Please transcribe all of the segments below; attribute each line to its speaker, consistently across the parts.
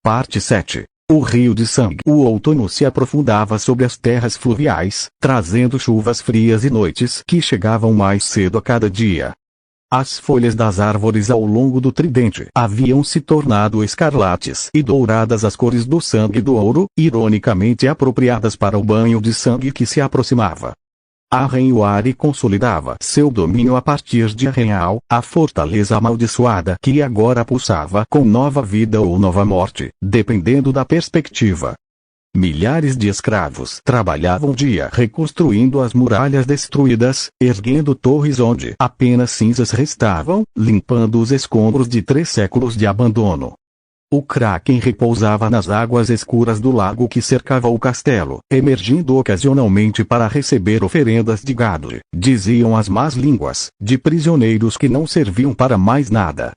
Speaker 1: Parte 7. O Rio de Sangue. O outono se aprofundava sobre as terras fluviais, trazendo chuvas frias e noites que chegavam mais cedo a cada dia. As folhas das árvores ao longo do tridente haviam se tornado escarlates e douradas, as cores do sangue do ouro, ironicamente apropriadas para o banho de sangue que se aproximava. Arrenhuari consolidava seu domínio a partir de Arrenhal, a fortaleza amaldiçoada que agora pulsava com nova vida ou nova morte, dependendo da perspectiva. Milhares de escravos trabalhavam dia reconstruindo as muralhas destruídas, erguendo torres onde apenas cinzas restavam, limpando os escombros de 3 séculos de abandono. O Kraken repousava nas águas escuras do lago que cercava o castelo, emergindo ocasionalmente para receber oferendas de gado, diziam as más línguas, de prisioneiros que não serviam para mais nada.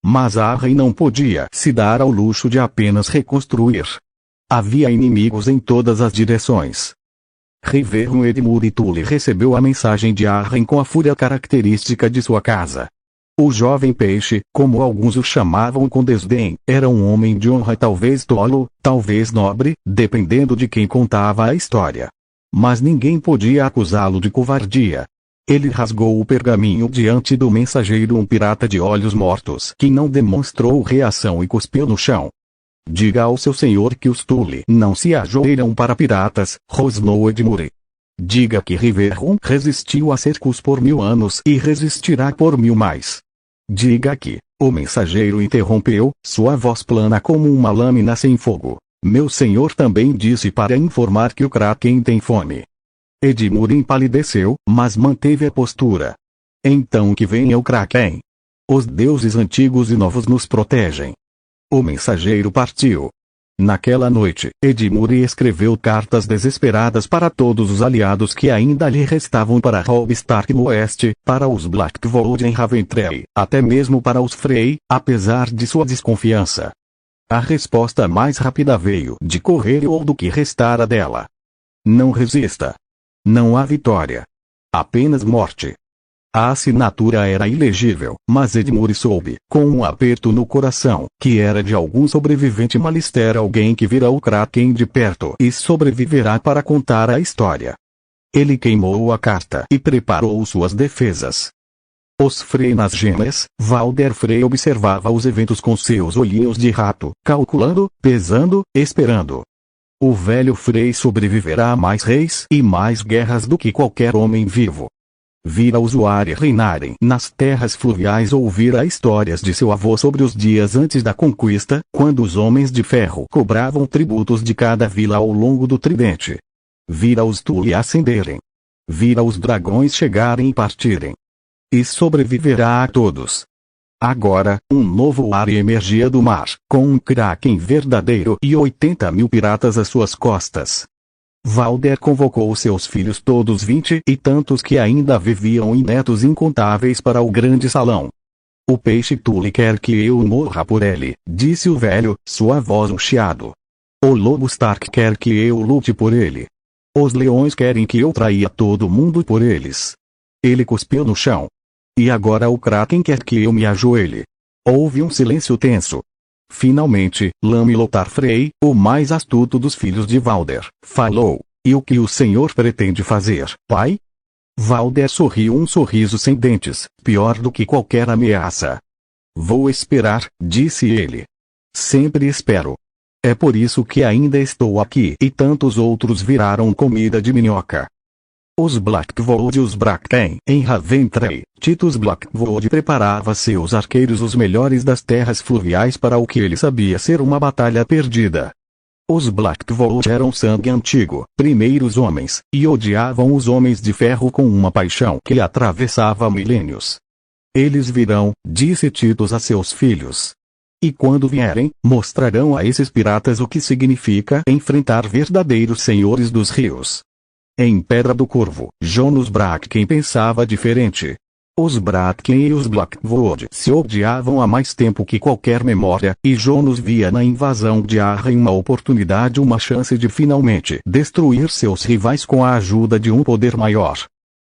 Speaker 1: Mas Arryn não podia se dar ao luxo de apenas reconstruir. Havia inimigos em todas as direções. Riverrun Edmure e Tully recebeu a mensagem de Arryn com a fúria característica de sua casa. O jovem peixe, como alguns o chamavam com desdém, era um homem de honra, talvez tolo, talvez nobre, dependendo de quem contava a história. Mas ninguém podia acusá-lo de covardia. Ele rasgou o pergaminho diante do mensageiro, um pirata de olhos mortos que não demonstrou reação e cuspiu no chão. Diga ao seu senhor que os Tully não se ajoelham para piratas, rosnou Edmure. Diga que Riverrun resistiu a cercos por 1000 anos e resistirá por 1000 mais. Diga que, o mensageiro interrompeu, sua voz plana como uma lâmina sem fogo. Meu senhor também disse para informar que o Kraken tem fome. Edmure empalideceu, mas manteve a postura. Então que venha o Kraken. Os deuses antigos e novos nos protegem. O mensageiro partiu. Naquela noite, Edmure escreveu cartas desesperadas para todos os aliados que ainda lhe restavam, para Robb Stark no oeste, para os Blackvold em Raventree, até mesmo para os Frey, apesar de sua desconfiança. A resposta mais rápida veio de Correio ou do que restara dela. Não resista. Não há vitória. Apenas morte. A assinatura era ilegível, mas Edmure soube, com um aperto no coração, que era de algum sobrevivente Malister, alguém que virá o Kraken de perto e sobreviverá para contar a história. Ele queimou a carta e preparou suas defesas. Os Frey nas gemas, Valder Frey observava os eventos com seus olhinhos de rato, calculando, pesando, esperando. O velho Frey sobreviverá a mais reis e mais guerras do que qualquer homem vivo. Vira usuário reinarem nas terras fluviais, ouvira histórias de seu avô sobre os dias antes da conquista, quando os homens de ferro cobravam tributos de cada vila ao longo do tridente. Vira os Tully ascenderem. Vira os dragões chegarem e partirem. E sobreviverá a todos. Agora, um novo ar emergia do mar, com um Kraken verdadeiro e 80.000 piratas às suas costas. Valder convocou seus filhos, todos 20 e tantos que ainda viviam, e netos incontáveis, para o grande salão. O peixe Tully quer que eu morra por ele, disse o velho, sua voz um chiado. O lobo Stark quer que eu lute por ele. Os leões querem que eu traia todo mundo por eles. Ele cuspiu no chão. E agora o Kraken quer que eu me ajoelhe. Houve um silêncio tenso. Finalmente, Lamilotar Frey, o mais astuto dos filhos de Valder, falou. E o que o senhor pretende fazer, pai? Valder sorriu um sorriso sem dentes, pior do que qualquer ameaça. Vou esperar, disse ele. Sempre espero. É por isso que ainda estou aqui, e tantos outros viraram comida de minhoca. Os Blackvold e os Bracken, em Raventree, Titus Blackvold preparava seus arqueiros, os melhores das terras fluviais, para o que ele sabia ser uma batalha perdida. Os Blackvold eram sangue antigo, primeiros homens, e odiavam os homens de ferro com uma paixão que atravessava milênios. Eles virão, disse Titus a seus filhos. E quando vierem, mostrarão a esses piratas o que significa enfrentar verdadeiros senhores dos rios. Em Pedra do Corvo, Jonas Bracken pensava diferente. Os Bracken e os Blackvold se odiavam há mais tempo que qualquer memória, e Jonas via na invasão de Arryn uma oportunidade, uma chance de finalmente destruir seus rivais com a ajuda de um poder maior.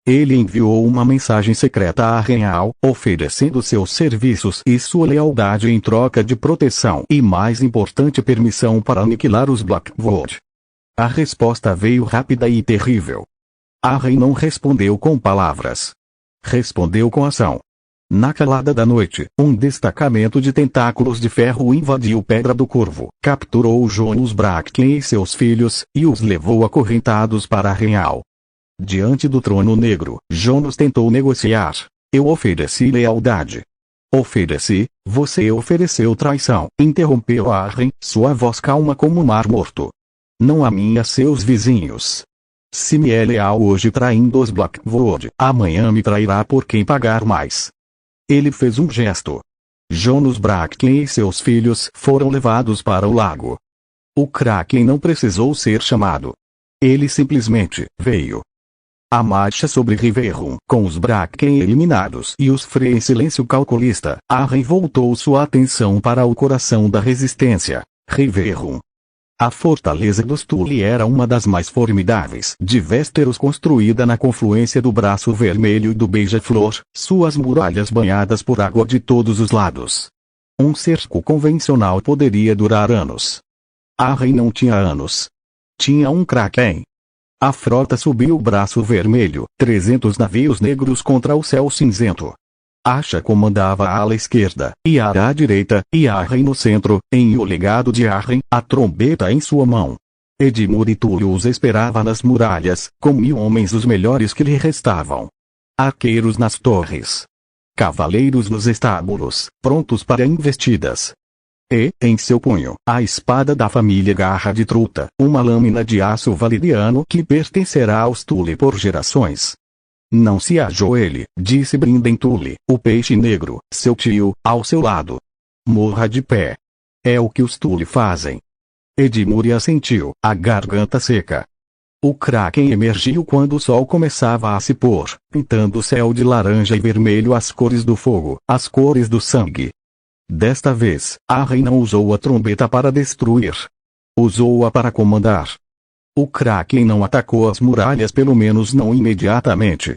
Speaker 1: Ele enviou uma mensagem secreta a Real, oferecendo seus serviços e sua lealdade em troca de proteção e, mais importante, permissão para aniquilar os Blackwood. A resposta veio rápida e terrível. Arryn não respondeu com palavras. Respondeu com ação. Na calada da noite, um destacamento de tentáculos de ferro invadiu Pedra do Corvo, capturou Jonos Bracken e seus filhos, e os levou acorrentados para Real. Diante do trono negro, Jonos tentou negociar. Eu ofereci lealdade. Ofereci, você ofereceu traição, interrompeu Arryn, sua voz calma como o mar morto. Não a mim e a seus vizinhos. Se me é leal hoje traindo os Blackwood, amanhã me trairá por quem pagar mais. Ele fez um gesto. Jonos Bracken e seus filhos foram levados para o lago. O Kraken não precisou ser chamado. Ele simplesmente veio. A marcha sobre Riverrun, com os Bracken eliminados e os Frey em silêncio calculista, Arryn voltou sua atenção para o coração da resistência, Riverrun. A fortaleza dos Tully era uma das mais formidáveis de Westeros, construída na confluência do Braço Vermelho e do Beija-Flor, suas muralhas banhadas por água de todos os lados. Um cerco convencional poderia durar anos. Arryn não tinha anos. Tinha um Kraken. A frota subiu o Braço Vermelho, 300 navios negros contra o céu cinzento. Asha comandava a ala esquerda, e Yara à direita, e Arryn no centro, em O Legado de Arryn, a trombeta em sua mão. Edmure Tully os esperava nas muralhas, com 1000 homens os melhores que lhe restavam. Arqueiros nas torres. Cavaleiros nos estábulos, prontos para investidas. E, em seu punho, a espada da família Garra de Truta, uma lâmina de aço valeriano que pertencerá aos Tully por gerações. Não se ajoelhe, disse Brynden Tully, o peixe negro, seu tio, ao seu lado. Morra de pé. É o que os Tully fazem. Edmure assentiu, a garganta seca. O Kraken emergiu quando o sol começava a se pôr, pintando o céu de laranja e vermelho, as cores do fogo, as cores do sangue. Desta vez, Arryn não usou a trombeta para destruir. Usou-a para comandar. O Kraken não atacou as muralhas, pelo menos não imediatamente.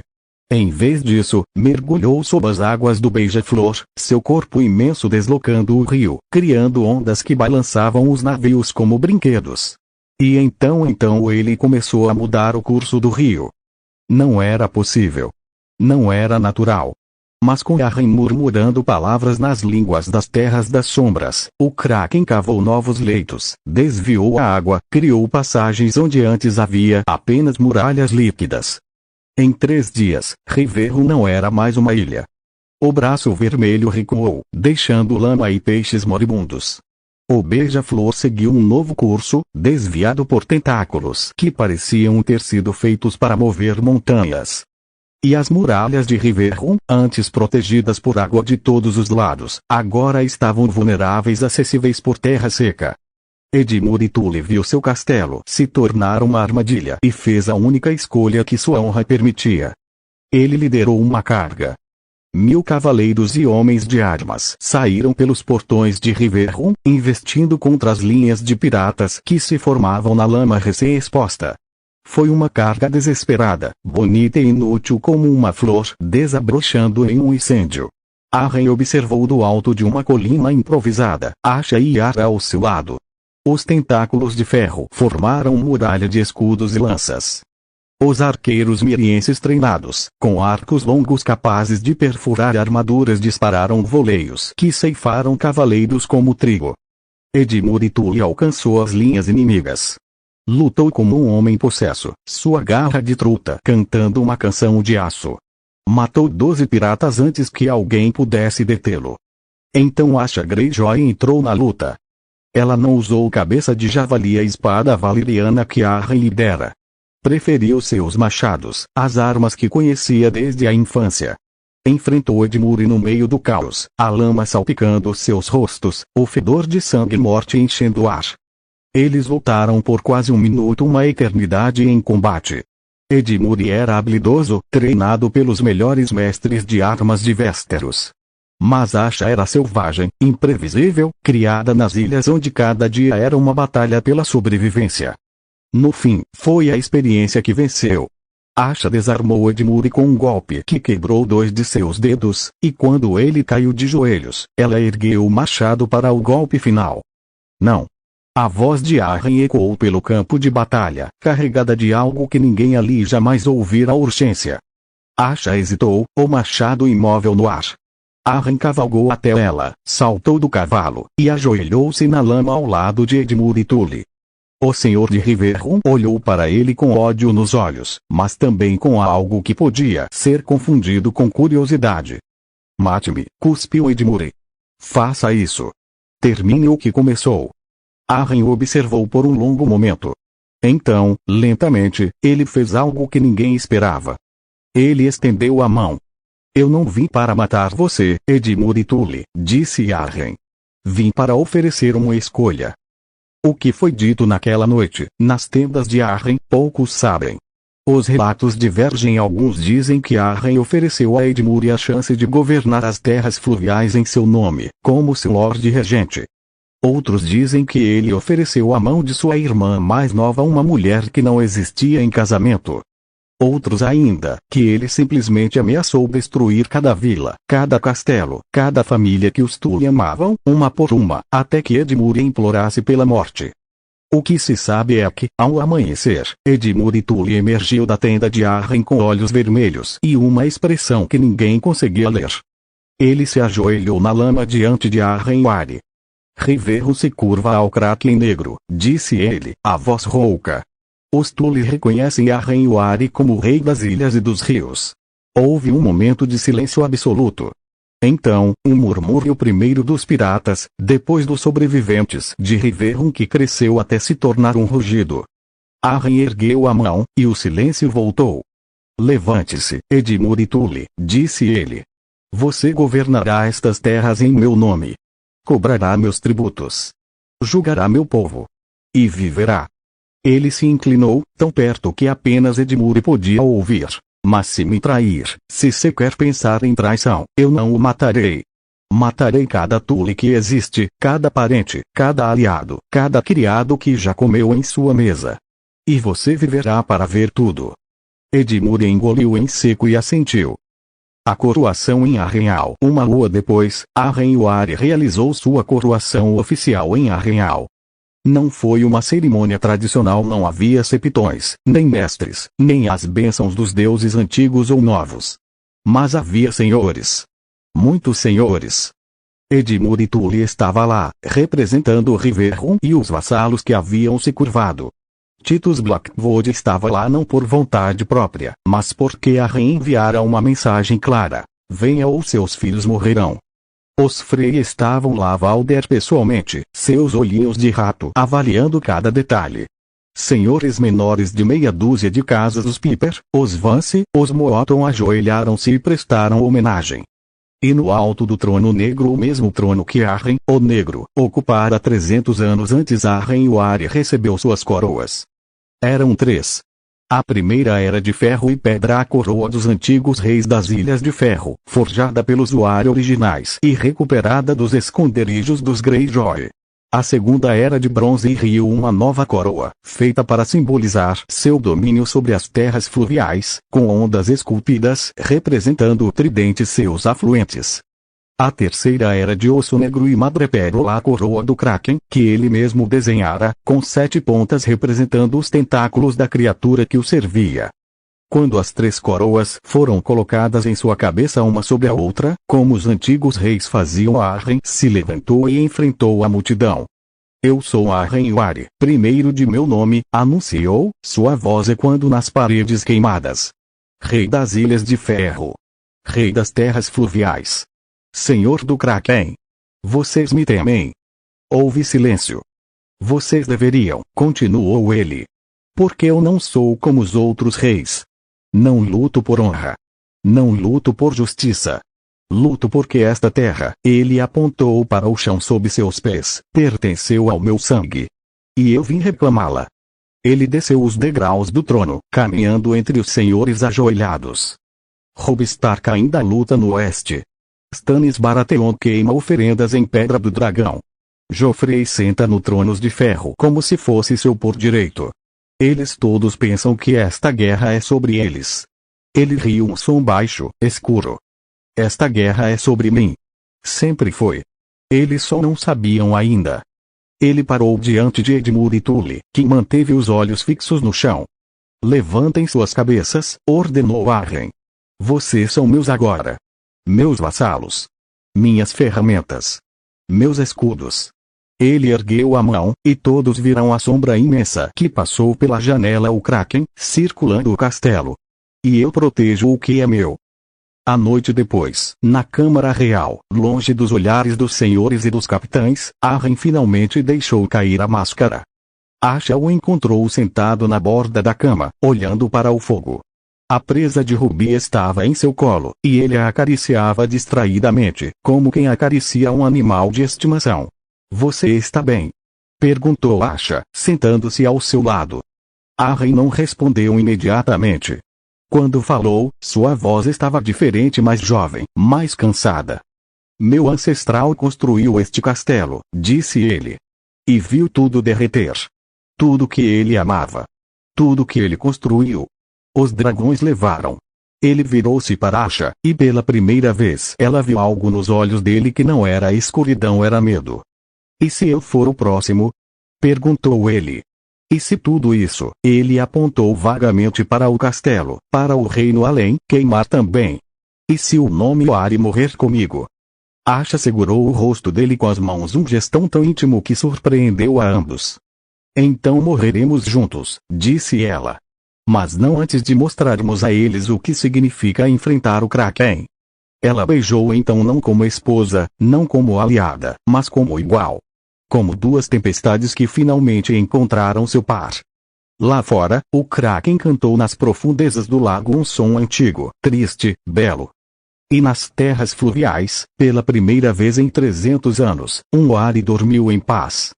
Speaker 1: Em vez disso, mergulhou sob as águas do Beija-Flor, seu corpo imenso deslocando o rio, criando ondas que balançavam os navios como brinquedos. E então ele começou a mudar o curso do rio. Não era possível. Não era natural. Mas com Arryn murmurando palavras nas línguas das terras das sombras, o Kraken cavou novos leitos, desviou a água, criou passagens onde antes havia apenas muralhas líquidas. Em 3 dias, Riverrun não era mais uma ilha. O Braço Vermelho recuou, deixando lama e peixes moribundos. O Beija-Flor seguiu um novo curso, desviado por tentáculos que pareciam ter sido feitos para mover montanhas. E as muralhas de Riverrun, antes protegidas por água de todos os lados, agora estavam vulneráveis, acessíveis por terra seca. Edmure Tully viu seu castelo se tornar uma armadilha e fez a única escolha que sua honra permitia. Ele liderou uma carga. 1000 cavaleiros e homens de armas saíram pelos portões de Riverrun, investindo contra as linhas de piratas que se formavam na lama recém-exposta. Foi uma carga desesperada, bonita e inútil como uma flor desabrochando em um incêndio. Arryn observou do alto de uma colina improvisada, Asha e Yara ao seu lado. Os tentáculos de ferro formaram muralha de escudos e lanças. Os arqueiros mirienses treinados, com arcos longos capazes de perfurar armaduras, dispararam voleios que ceifaram cavaleiros como trigo. Edmure Tully alcançou as linhas inimigas. Lutou como um homem possesso, sua garra de truta cantando uma canção de aço. Matou 12 piratas antes que alguém pudesse detê-lo. Então Asha Greyjoy entrou na luta. Ela não usou cabeça de javali, a espada valeriana que Arryn lhe dera. Preferiu seus machados, as armas que conhecia desde a infância. Enfrentou Edmure no meio do caos, a lama salpicando seus rostos, o fedor de sangue e morte enchendo o ar. Eles lutaram por quase 1 minuto, uma eternidade em combate. Edmure era habilidoso, treinado pelos melhores mestres de armas de Westeros. Mas Asha era selvagem, imprevisível, criada nas ilhas onde cada dia era uma batalha pela sobrevivência. No fim, foi a experiência que venceu. Asha desarmou Edmure com um golpe que quebrou 2 de seus dedos, e quando ele caiu de joelhos, ela ergueu o machado para o golpe final. Não. A voz de Arryn ecoou pelo campo de batalha, carregada de algo que ninguém ali jamais ouvira a urgência. Asha hesitou, o machado imóvel no ar. Arryn cavalgou até ela, saltou do cavalo, e ajoelhou-se na lama ao lado de Edmure Tully. O senhor de Riverrun olhou para ele com ódio nos olhos, mas também com algo que podia ser confundido com curiosidade. Mate-me, cuspiu Edmure. Faça isso. Termine o que começou. Arryn observou por um longo momento. Então, lentamente, ele fez algo que ninguém esperava. Ele estendeu a mão. Eu não vim para matar você, Edmure Tully, disse Arryn. Vim para oferecer uma escolha. O que foi dito naquela noite, nas tendas de Arryn, poucos sabem. Os relatos divergem. Alguns dizem que Arryn ofereceu a Edmure a chance de governar as terras fluviais em seu nome, como seu Lorde Regente. Outros dizem que ele ofereceu a mão de sua irmã mais nova a uma mulher que não existia em casamento. Outros ainda, que ele simplesmente ameaçou destruir cada vila, cada castelo, cada família que os Tully amavam, uma por uma, até que Edmure implorasse pela morte. O que se sabe é que, ao amanhecer, Edmure Tully emergiu da tenda de Arryn com olhos vermelhos e uma expressão que ninguém conseguia ler. Ele se ajoelhou na lama diante de Arryn Wari. Riverrun se curva ao Kraken negro, disse ele, a voz rouca. Os Tully reconhecem Arryn Wari como o rei das ilhas e dos rios. Houve um momento de silêncio absoluto. Então, um murmúrio primeiro dos piratas, depois dos sobreviventes de Riverrun que cresceu até se tornar um rugido. Arryn ergueu a mão, e o silêncio voltou. Levante-se, Edmure Tully, disse ele. Você governará estas terras em meu nome. Cobrará meus tributos. Julgará meu povo. E viverá. Ele se inclinou, tão perto que apenas Edmure podia ouvir. Mas se me trair, se sequer pensar em traição, eu não o matarei. Matarei cada Tully que existe, cada parente, cada aliado, cada criado que já comeu em sua mesa. E você viverá para ver tudo. Edmure engoliu em seco e assentiu. A coroação em Arraial. Uma lua depois, Arryn Wari realizou sua coroação oficial em Arraial. Não foi uma cerimônia tradicional. Não havia septões, nem mestres, nem as bênçãos dos deuses antigos ou novos. Mas havia senhores. Muitos senhores. Edmure Tully estava lá, representando Riverrun e os vassalos que haviam se curvado. Titus Blackwood estava lá não por vontade própria, mas porque Arryn enviara uma mensagem clara: venha ou seus filhos morrerão. Os Frey estavam lá, Valder pessoalmente, seus olhinhos de rato avaliando cada detalhe. Senhores menores de meia dúzia de casas, os Piper, os Vance, os Moaton ajoelharam-se e prestaram homenagem. E no alto do trono negro, o mesmo trono que Arryn, o Negro, ocupara 300 anos antes, Arryn Wari recebeu suas coroas. Eram 3. A primeira era de ferro e pedra, a coroa dos antigos reis das Ilhas de Ferro, forjada pelos Wari originais e recuperada dos esconderijos dos Greyjoy. A segunda era de bronze e rio, uma nova coroa, feita para simbolizar seu domínio sobre as terras fluviais, com ondas esculpidas representando o tridente e seus afluentes. A terceira era de osso negro e madrepérola, a coroa do Kraken, que ele mesmo desenhara, com 7 pontas representando os tentáculos da criatura que o servia. Quando as 3 coroas foram colocadas em sua cabeça uma sobre a outra, como os antigos reis faziam, Arryn se levantou e enfrentou a multidão. Eu sou Arryn Wari, primeiro de meu nome, anunciou, sua voz ecoando nas paredes queimadas. Rei das Ilhas de Ferro. Rei das terras fluviais. Senhor do Kraken. Vocês me temem. Houve silêncio. Vocês deveriam, continuou ele. Porque eu não sou como os outros reis. Não luto por honra. Não luto por justiça. Luto porque esta terra, ele apontou para o chão sob seus pés, pertenceu ao meu sangue. E eu vim reclamá-la. Ele desceu os degraus do trono, caminhando entre os senhores ajoelhados. Robb Stark ainda luta no oeste. Stannis Baratheon queima oferendas em Pedra do Dragão. Joffrey senta no trono de ferro como se fosse seu por direito. Eles todos pensam que esta guerra é sobre eles. Ele riu um som baixo, escuro. Esta guerra é sobre mim. Sempre foi. Eles só não sabiam ainda. Ele parou diante de Edmure e Tully, que manteve os olhos fixos no chão. Levantem suas cabeças, ordenou Arryn. Vocês são meus agora. Meus vassalos. Minhas ferramentas. Meus escudos. Ele ergueu a mão, e todos viram a sombra imensa que passou pela janela o Kraken, circulando o castelo. E eu protejo o que é meu. A noite depois, na Câmara Real, longe dos olhares dos senhores e dos capitães, Arryn finalmente deixou cair a máscara. Asha o encontrou sentado na borda da cama, olhando para o fogo. A presa de Ruby estava em seu colo, e ele a acariciava distraidamente, como quem acaricia um animal de estimação. Você está bem? Perguntou Asha, sentando-se ao seu lado. Arryn não respondeu imediatamente. Quando falou, sua voz estava diferente, mais jovem, mais cansada. Meu ancestral construiu este castelo, disse ele. E viu tudo derreter. Tudo que ele amava. Tudo que ele construiu. Os dragões levaram. Ele virou-se para Asha, e pela primeira vez ela viu algo nos olhos dele que não era escuridão, era medo. E se eu for o próximo? Perguntou ele. E se tudo isso, ele apontou vagamente para o castelo, para o reino além, queimar também? E se o nome Oari morrer comigo? Asha segurou o rosto dele com as mãos, um gesto tão íntimo que surpreendeu a ambos. Então morreremos juntos, disse ela. Mas não antes de mostrarmos a eles o que significa enfrentar o Kraken. Ela beijou então não como esposa, não como aliada, mas como igual. Como duas tempestades que finalmente encontraram seu par. Lá fora, o Kraken cantou nas profundezas do lago um som antigo, triste, belo. E nas terras fluviais, pela primeira vez em 300 anos, um Oari dormiu em paz.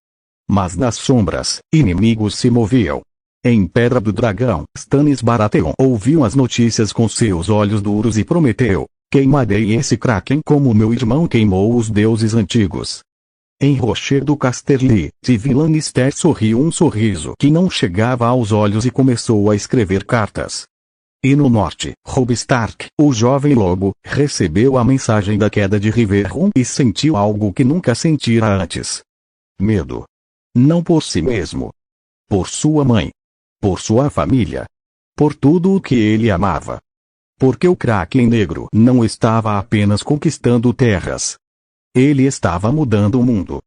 Speaker 1: Mas nas sombras, inimigos se moviam. Em Pedra do Dragão, Stannis Baratheon ouviu as notícias com seus olhos duros e prometeu: queimarei esse Kraken como meu irmão queimou os deuses antigos. Em Rocher do Casterly, Tyrion Lannister sorriu um sorriso que não chegava aos olhos e começou a escrever cartas. E no norte, Robb Stark, o jovem lobo, recebeu a mensagem da queda de Riverrun e sentiu algo que nunca sentira antes. Medo. Não por si mesmo. Por sua mãe. Por sua família. Por tudo o que ele amava. Porque o Kraken Negro não estava apenas conquistando terras. Ele estava mudando o mundo.